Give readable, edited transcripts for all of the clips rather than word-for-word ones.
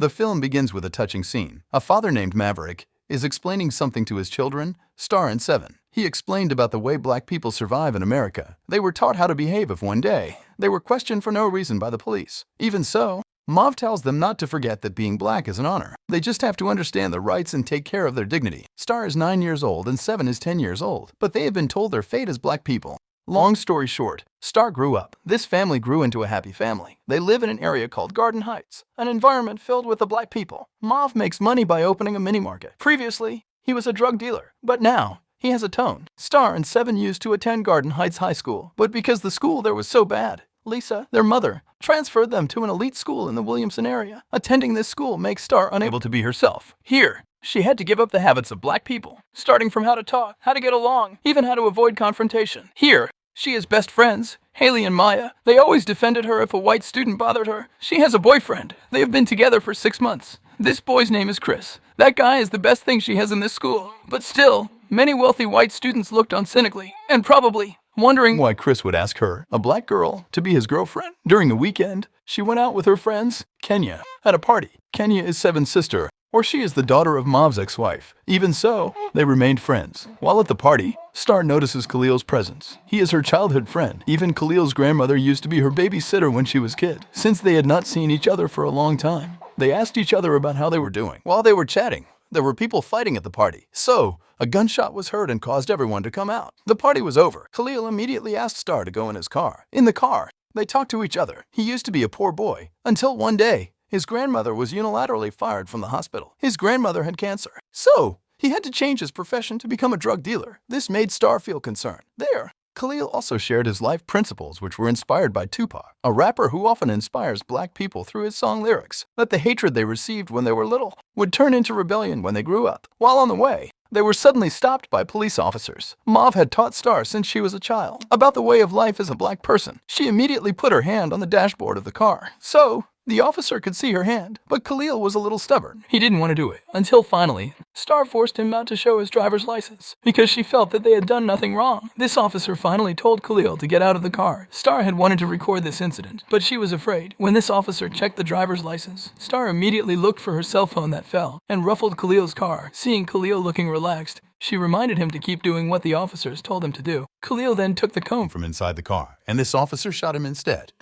The film begins with a touching scene. A father named Maverick is explaining something to his children, Starr and Seven. He explained about the way black people survive in America. They were taught how to behave if one day they were questioned for no reason by the police. Even so, Mav tells them not to forget that being black is an honor. They just have to understand their rights and take care of their dignity. Starr is 9 years old and Seven is 10 years old, but they have been told their fate as black people. Long story short, Starr grew up. This family grew into a happy family. They live in an area called Garden Heights, an environment filled with the black people. Mav makes money by opening a mini market. Previously, he was a drug dealer, but now he has a tone. Starr and Seven used to attend Garden Heights High School, but because the school there was so bad, Lisa, their mother, transferred them to an elite school in the Williamson area. Attending this school makes Starr unable to be herself. Here, she had to give up the habits of black people, starting from how to talk, how to get along, even how to avoid confrontation. Here, she has best friends, Haley and Maya. They always defended her if a white student bothered her. She has a boyfriend. They have been together for 6 months. This boy's name is Chris. That guy is the best thing she has in this school. But still, many wealthy white students looked on cynically, and probably wondering why Chris would ask her, a black girl, to be his girlfriend. During the weekend, she went out with her friends, Kenya, at a party. Kenya is Seven's sister, or she is the daughter of Mav's ex-wife. Even so, they remained friends. While at the party, Starr notices Khalil's presence. He is her childhood friend. Even Khalil's grandmother used to be her babysitter when she was a kid. Since they had not seen each other for a long time, they asked each other about how they were doing. While they were chatting, there were people fighting at the party. So, a gunshot was heard and caused everyone to come out. The party was over. Khalil immediately asked Starr to go in his car. In the car, they talked to each other. He used to be a poor boy, until one day, his grandmother was unilaterally fired from the hospital. His grandmother had cancer. So, he had to change his profession to become a drug dealer. This made Starr feel concerned. There, Khalil also shared his life principles, which were inspired by Tupac, a rapper who often inspires black people through his song lyrics, that the hatred they received when they were little would turn into rebellion when they grew up. While on the way, they were suddenly stopped by police officers. Mav had taught Starr since she was a child about the way of life as a black person. She immediately put her hand on the dashboard of the car. So, the officer could see her hand, but Khalil was a little stubborn. He didn't want to do it, until finally, Starr forced him not to show his driver's license, because she felt that they had done nothing wrong. This officer finally told Khalil to get out of the car. Starr had wanted to record this incident, but she was afraid. When this officer checked the driver's license, Starr immediately looked for her cell phone that fell, and ruffled Khalil's car. Seeing Khalil looking relaxed, she reminded him to keep doing what the officers told him to do. Khalil then took the comb from inside the car, and this officer shot him instead.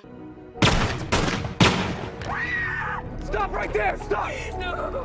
Stop right there! Stop! No!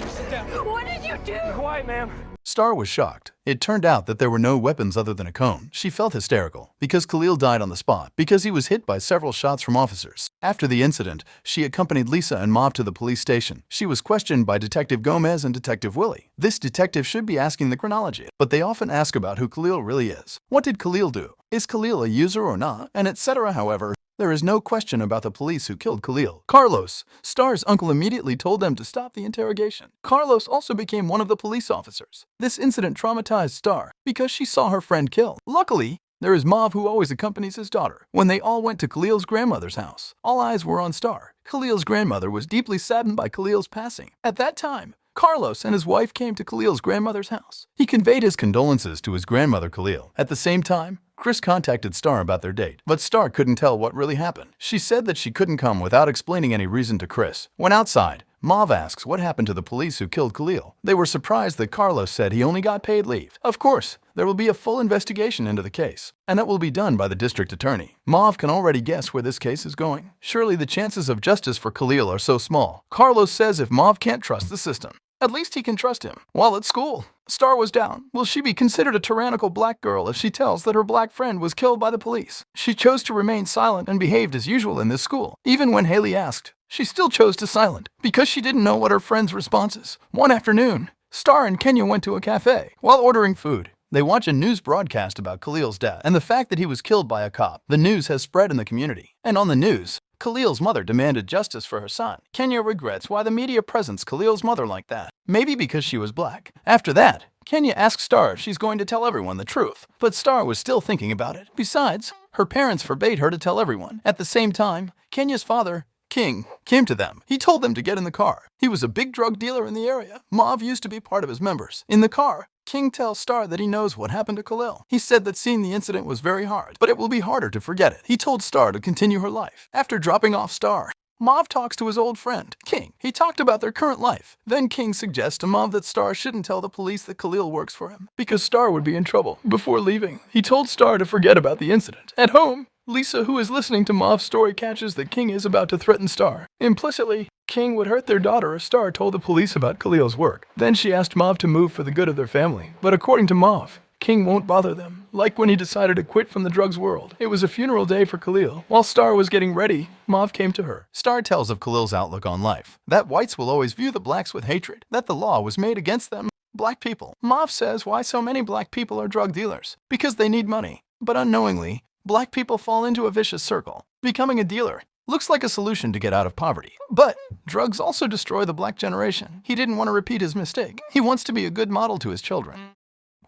Sit down. What did you do? Be quiet, ma'am. Starr was shocked. It turned out that there were no weapons other than a cone. She felt hysterical because Khalil died on the spot because he was hit by several shots from officers. After the incident, she accompanied Lisa and Mav to the police station. She was questioned by Detective Gomez and Detective Willie. This detective should be asking the chronology, but they often ask about who Khalil really is. What did Khalil do? Is Khalil a user or not? And etc. However, there is no question about the police who killed Khalil. Carlos, Starr's uncle, immediately told them to stop the interrogation. Carlos also became one of the police officers. This incident traumatized Starr because she saw her friend killed. Luckily, there is Mav, who always accompanies his daughter. When they all went to Khalil's grandmother's house, all eyes were on Starr. Khalil's grandmother was deeply saddened by Khalil's passing. At that time, Carlos and his wife came to Khalil's grandmother's house. He conveyed his condolences to his grandmother Khalil. At the same time, Chris contacted Starr about their date, but Starr couldn't tell what really happened. She said that she couldn't come without explaining any reason to Chris. When outside, Mav asks what happened to the police who killed Khalil. They were surprised that Carlos said he only got paid leave. Of course, there will be a full investigation into the case, and that will be done by the district attorney. Mav can already guess where this case is going. Surely the chances of justice for Khalil are so small. Carlos says if Mav can't trust the system, at least he can trust him. While at school, Starr was down. Will she be considered a tyrannical black girl if she tells that her black friend was killed by the police? She chose to remain silent and behaved as usual in this school. Even when Haley asked, she still chose to silent because she didn't know what her friend's response is. One afternoon, Starr and Kenya went to a cafe. While ordering food, they watch a news broadcast about Khalil's death and the fact that he was killed by a cop. The news has spread in the community. And on the news, Khalil's mother demanded justice for her son. Kenya regrets why the media presents Khalil's mother like that. Maybe because she was black. After that, Kenya asked Starr if she's going to tell everyone the truth. But Starr was still thinking about it. Besides, her parents forbade her to tell everyone. At the same time, Kenya's father, King, came to them. He told them to get in the car. He was a big drug dealer in the area. Mav used to be part of his members. In the car, King tells Starr that he knows what happened to Khalil. He said that seeing the incident was very hard, but it will be harder to forget it. He told Starr to continue her life. After dropping off Starr, Mauve talks to his old friend, King. He talked about their current life. Then King suggests to Mauve that Starr shouldn't tell the police that Khalil works for him, because Starr would be in trouble. Before leaving, he told Starr to forget about the incident. At home, Lisa, who is listening to Mauve's story, catches that King is about to threaten Starr. Implicitly, King would hurt their daughter if Starr told the police about Khalil's work. Then she asked Mauve to move for the good of their family. But according to Mauve, King won't bother them, like when he decided to quit from the drugs world. It was a funeral day for Khalil. While Starr was getting ready, Mauve came to her. Starr tells of Khalil's outlook on life, that whites will always view the blacks with hatred, that the law was made against them, black people. Mauve says why so many black people are drug dealers, because they need money. But unknowingly, black people fall into a vicious circle. Becoming a dealer looks like a solution to get out of poverty. But drugs also destroy the black generation. He didn't want to repeat his mistake. He wants to be a good model to his children.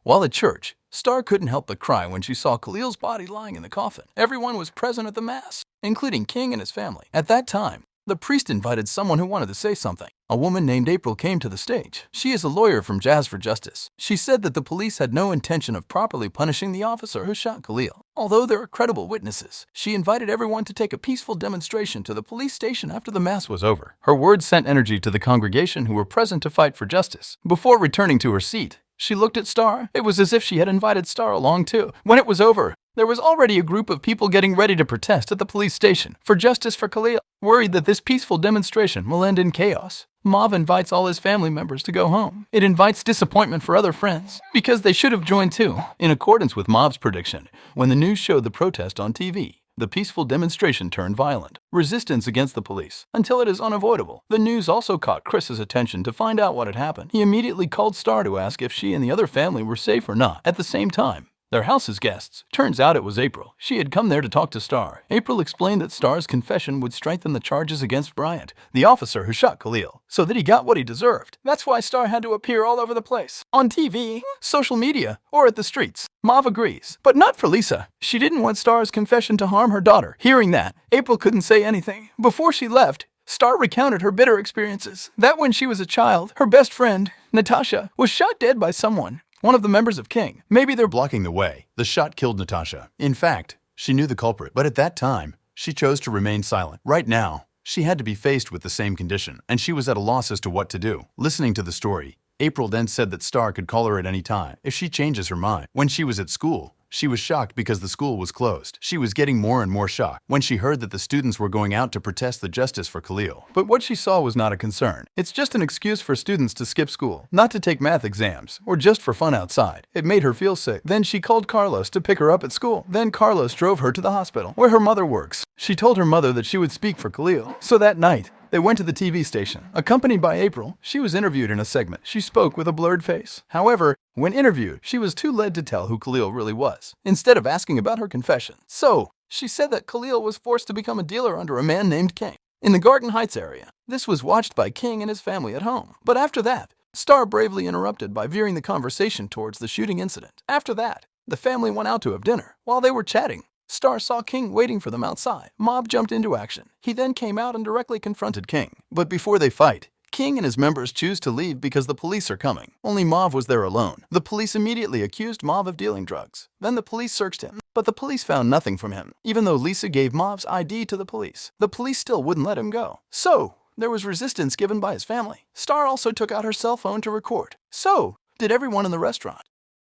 While at church, Starr couldn't help but cry when she saw Khalil's body lying in the coffin. Everyone was present at the mass, including King and his family. At that time, the priest invited someone who wanted to say something. A woman named April came to the stage. She is a lawyer from Jazz for Justice. She said that the police had no intention of properly punishing the officer who shot Khalil. Although there are credible witnesses, she invited everyone to take a peaceful demonstration to the police station after the mass was over. Her words sent energy to the congregation who were present to fight for justice. Before returning to her seat, she looked at Starr. It was as if she had invited Starr along too. When it was over, there was already a group of people getting ready to protest at the police station for justice for Khalil. Worried that this peaceful demonstration will end in chaos, Mauve invites all his family members to go home. It invites disappointment for other friends, because they should have joined too. In accordance with Mauve's prediction, when the news showed the protest on TV, the peaceful demonstration turned violent. Resistance against the police, until it is unavoidable. The news also caught Chris's attention to find out what had happened. He immediately called Starr to ask if she and the other family were safe or not. At the same time, their house's guests. Turns out it was April. She had come there to talk to Starr. April explained that Starr's confession would strengthen the charges against Bryant, the officer who shot Khalil, so that he got what he deserved. That's why Starr had to appear all over the place. On TV, social media, or at the streets. Mauve agrees, but not for Lisa. She didn't want Starr's confession to harm her daughter. Hearing that, April couldn't say anything. Before she left, Starr recounted her bitter experiences. That when she was a child, her best friend, Natasha, was shot dead by someone. One of the members of King. Maybe they're blocking the way. The shot killed Natasha. In fact, she knew the culprit, but at that time, she chose to remain silent. Right now, she had to be faced with the same condition, and she was at a loss as to what to do. Listening to the story, April then said that Starr could call her at any time if she changes her mind. When she was at school, she was shocked because the school was closed. She was getting more and more shocked when she heard that the students were going out to protest the justice for Khalil. But what she saw was not a concern. It's just an excuse for students to skip school, not to take math exams, or just for fun outside. It made her feel sick. Then she called Carlos to pick her up at school. Then Carlos drove her to the hospital, where her mother works. She told her mother that she would speak for Khalil. So that night, they went to the TV station. Accompanied by April, she was interviewed in a segment. She spoke with a blurred face. However, when interviewed, she was too led to tell who Khalil really was, instead of asking about her confession. So, she said that Khalil was forced to become a dealer under a man named King in the Garden Heights area. This was watched by King and his family at home. But after that, Starr bravely interrupted by veering the conversation towards the shooting incident. After that, the family went out to have dinner. While they were chatting, Starr saw King waiting for them outside. Mob jumped into action. He then came out and directly confronted King. But before they fight, King and his members choose to leave because the police are coming. Only Mauve was there alone. The police immediately accused Mauve of dealing drugs. Then the police searched him, but the police found nothing from him. Even though Lisa gave Mauve's ID to the police still wouldn't let him go. So, there was resistance given by his family. Starr also took out her cell phone to record. So, did everyone in the restaurant.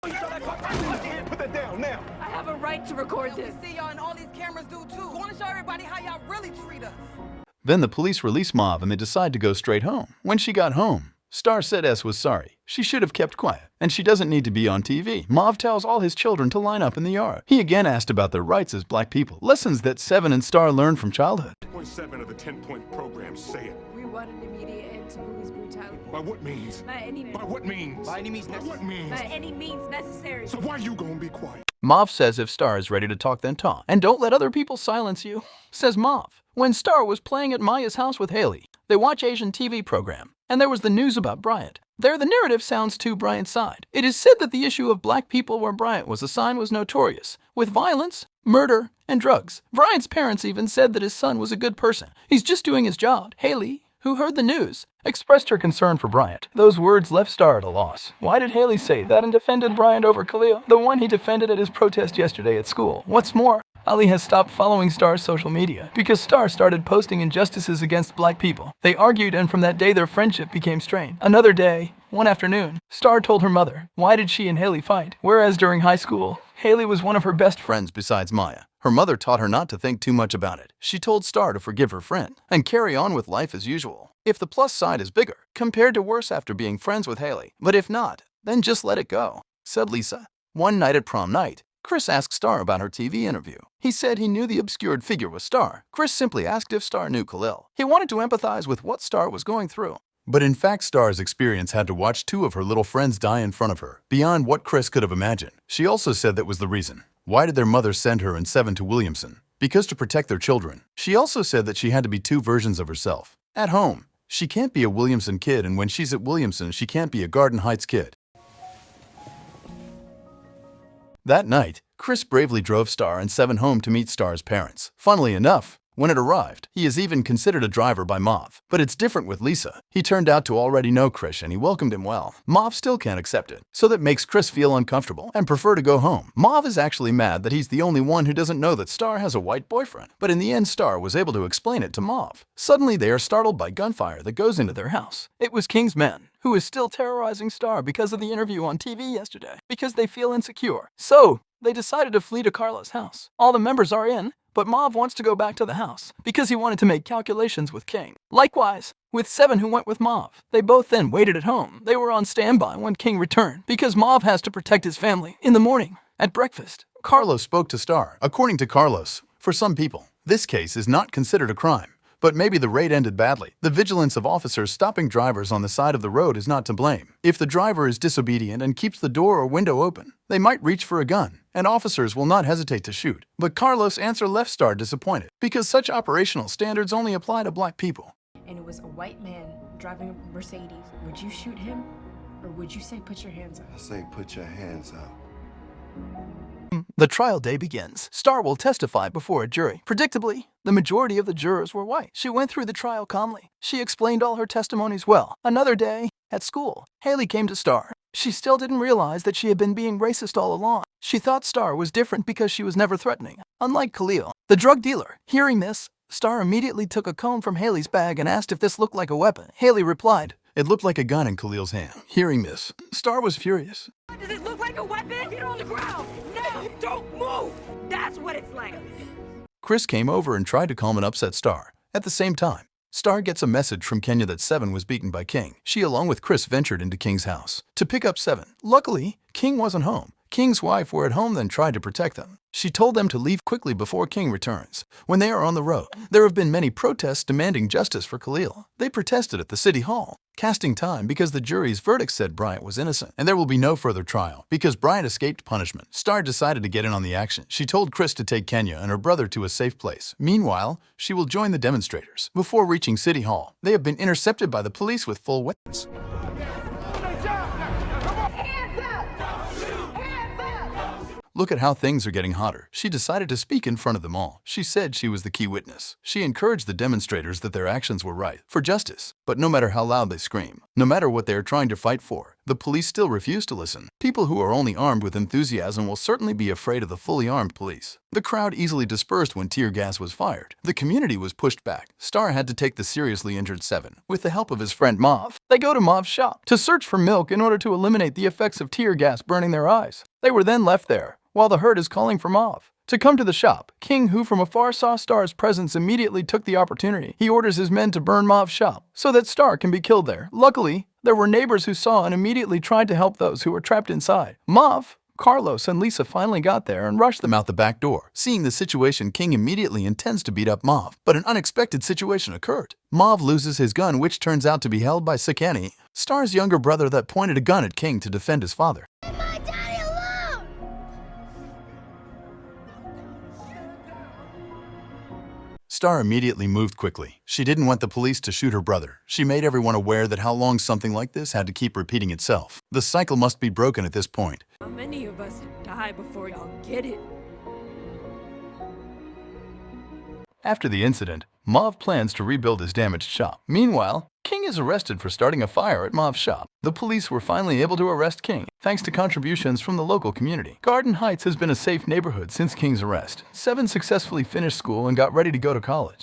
Put that down now. I have a right to record this. We see y'all and all these cameras do too. We want to show everybody how y'all really treat us. Then the police release Mauve and they decide to go straight home. When she got home, Starr said S was sorry. She should have kept quiet, and she doesn't need to be on TV. Mauve tells all his children to line up in the yard. He again asked about their rights as black people, lessons that Seven and Starr learned from childhood. Point 7 of the 10-point program say it. We want an immediate end to police brutality. By what means? By any means. By what means? By any means By necessary. what means? By any means necessary. So why you gonna be quiet? Mauve says if Starr is ready to talk, then talk. And don't let other people silence you, says Mauve. When Starr was playing at Maya's house with Haley, they watch Asian TV program, and there was the news about Bryant. There, the narrative sounds to Bryant's side. It is said that the issue of black people where Bryant was assigned was notorious, with violence, murder, and drugs. Bryant's parents even said that his son was a good person. He's just doing his job. Haley, who heard the news, expressed her concern for Bryant. Those words left Starr at a loss. Why did Haley say that and defended Bryant over Khalil, the one he defended at his protest yesterday at school? What's more, Ali has stopped following Starr's social media because Starr started posting injustices against black people. They argued, and from that day their friendship became strained. Another day, one afternoon, Starr told her mother why did she and Haley fight, whereas during high school, Haley was one of her best friends. Friends besides Maya. Her mother taught her not to think too much about it. She told Starr to forgive her friend and carry on with life as usual. If the plus side is bigger, compared to worse after being friends with Haley. But if not, then just let it go, said Lisa. One night at prom night, Chris asked Starr about her TV interview. He said he knew the obscured figure was Starr. Chris simply asked if Starr knew Khalil. He wanted to empathize with what Starr was going through. But in fact, Starr's experience had to watch two of her little friends die in front of her, beyond what Chris could have imagined. She also said that was the reason. Why did their mother send her and Seven to Williamson? Because to protect their children. She also said that she had to be two versions of herself. At home, she can't be a Williamson kid, and when she's at Williamson, she can't be a Garden Heights kid. That night, Chris bravely drove Starr and Seven home to meet Starr's parents. Funnily enough, when it arrived, he is even considered a driver by Mauve. But it's different with Lisa. He turned out to already know Chris and he welcomed him well. Mauve still can't accept it, so that makes Chris feel uncomfortable and prefer to go home. Mauve is actually mad that he's the only one who doesn't know that Starr has a white boyfriend. But in the end, Starr was able to explain it to Mauve. Suddenly, they are startled by gunfire that goes into their house. It was King's men, who is still terrorizing Starr because of the interview on TV yesterday, because they feel insecure. So, they decided to flee to Carla's house. All the members are in, but Mauve wants to go back to the house because he wanted to make calculations with King. Likewise, with Seven, who went with Mauve. They both then waited at home. They were on standby when King returned because Mauve has to protect his family. In the morning, at breakfast, Carlos spoke to Starr. According to Carlos, for some people, this case is not considered a crime. But maybe the raid ended badly. The vigilance of officers stopping drivers on the side of the road is not to blame. If the driver is disobedient and keeps the door or window open, they might reach for a gun, and officers will not hesitate to shoot. But Carlos' answer left Starr disappointed, because such operational standards only apply to black people. And it was a white man driving a Mercedes. Would you shoot him, or would you say put your hands up? I say put your hands up. The trial day begins. Starr will testify before a jury. Predictably, the majority of the jurors were white. She went through the trial calmly. She explained all her testimonies well. Another day, at school, Haley came to Starr. She still didn't realize that she had been being racist all along. She thought Starr was different because she was never threatening, unlike Khalil, the drug dealer. Hearing this, Starr immediately took a comb from Haley's bag and asked if this looked like a weapon. Haley replied, "It looked like a gun in Khalil's hand." Hearing this, Starr was furious. Does it look like a weapon? Get it on the ground! No! Don't move! That's what it's like! Chris came over and tried to calm an upset Starr. At the same time, Starr gets a message from Kenya that Seven was beaten by King. She, along with Chris, ventured into King's house to pick up Seven. Luckily, King wasn't home. King's wife were at home, then tried to protect them. She told them to leave quickly before King returns. When they are on the road, there have been many protests demanding justice for Khalil. They protested at the city hall, casting time because the jury's verdict said Bryant was innocent, and there will be no further trial because Bryant escaped punishment. Starr decided to get in on the action. She told Chris to take Kenya and her brother to a safe place. Meanwhile, she will join the demonstrators. Before reaching City Hall, they have been intercepted by the police with full weapons. Look at how things are getting hotter. She decided to speak in front of them all. She said she was the key witness. She encouraged the demonstrators that their actions were right, for justice. But no matter how loud they scream, no matter what they are trying to fight for, the police still refuse to listen. People who are only armed with enthusiasm will certainly be afraid of the fully armed police. The crowd easily dispersed when tear gas was fired. The community was pushed back. Starr had to take the seriously injured Seven, with the help of his friend Mauve. They go to Mauve's shop to search for milk in order to eliminate the effects of tear gas burning their eyes. They were then left there, while the herd is calling for Mauve to come to the shop. King, who from afar saw Starr's presence, immediately took the opportunity. He orders his men to burn Mauve's shop so that Starr can be killed there. Luckily, there were neighbors who saw and immediately tried to help those who were trapped inside. Mauve, Carlos, and Lisa finally got there and rushed them out the back door. Seeing the situation, King immediately intends to beat up Mauve, but an unexpected situation occurred. Mauve loses his gun, which turns out to be held by Sakani, Starr's younger brother that pointed a gun at King to defend his father. Starr immediately moved quickly. She didn't want the police to shoot her brother. She made everyone aware that how long something like this had to keep repeating itself. The cycle must be broken at this point. How many of us die before y'all get it? After the incident, Mauve plans to rebuild his damaged shop. Meanwhile, King is arrested for starting a fire at Mauve's shop. The police were finally able to arrest King, thanks to contributions from the local community. Garden Heights has been a safe neighborhood since King's arrest. 7 successfully finished school and got ready to go to college.